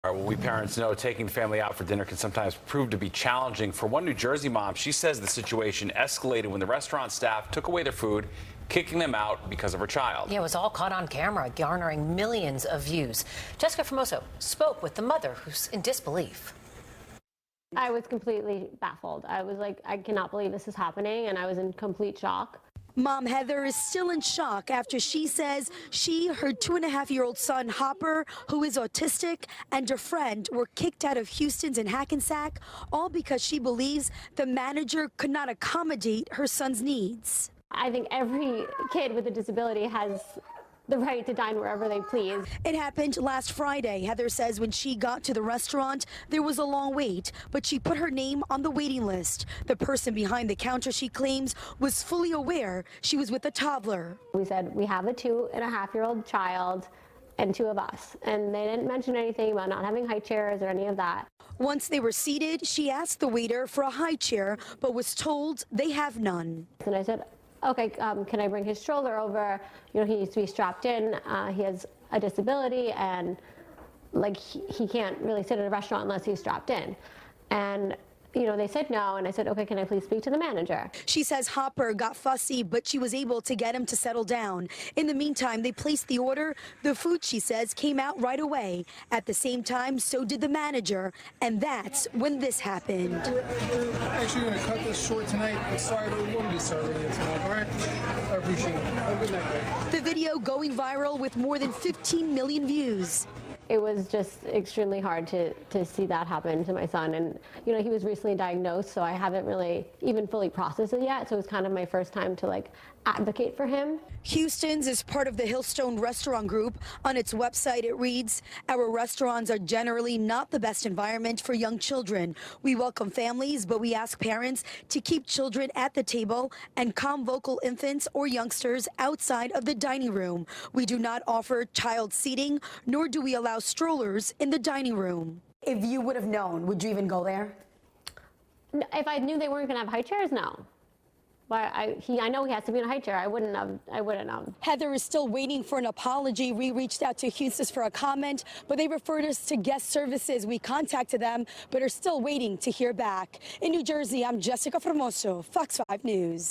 Well, we parents know taking the family out for dinner can sometimes prove to be challenging. For one New Jersey mom, she says the situation escalated when the restaurant staff took away their food, kicking them out because of her child. Yeah, it was all caught on camera, garnering millions of views. Jessica Formoso spoke with the mother, who's in disbelief. I was completely baffled. I was like, I cannot believe this is happening, and I was in complete shock. Mom Heather is still in shock after she says her 2.5-year-old son Hopper, who is autistic, and a friend were kicked out of Houston's in Hackensack, all because she believes the manager could not accommodate her son's needs. I think every kid with a disability has the right to dine wherever they please. It happened last Friday. Heather says when she got to the restaurant, there was a long wait, but she put her name on the waiting list. The person behind the counter, she claims, was fully aware she was with a toddler. We said, we have a 2.5-year-old child and 2 of us. And they didn't mention anything about not having high chairs or any of that. Once they were seated, she asked the waiter for a high chair, but was told they have none. And I said, okay, can I bring his stroller over? You know, he needs to be strapped in. He has a disability, and like he can't really sit at a restaurant unless he's strapped in. And you know, they said no, and I said, okay, can I please speak to the manager? She says Hopper got fussy, but she was able to get him to settle down. In the meantime, they placed the order. The food, she says, came out right away. At the same time, so did the manager, and that's when this happened. We're actually going to cut this short tonight. I'm sorry, but we won't be serving it tonight, all right? I appreciate it. Have a good night. The video going viral with more than 15 million views. It was just extremely hard to see that happen to my son. And, you know, he was recently diagnosed, so I haven't really even fully processed it yet. So it was kind of my first time to, like, advocate for him. Houston's is part of the Hillstone Restaurant Group. On its website, it reads, "Our restaurants are generally not the best environment for young children. We welcome families, but we ask parents to keep children at the table and calm vocal infants or youngsters outside of the dining room. We do not offer child seating, nor do we allow strollers in the dining room." If you would have known, would you even go there? If I knew they weren't going to have high chairs, no. But I know he has to be in a high chair. I wouldn't have. Heather is still waiting for an apology. We reached out to Houston's for a comment, but they referred us to guest services. We contacted them, but are still waiting to hear back. In New Jersey, I'm Jessica Formoso, Fox 5 News.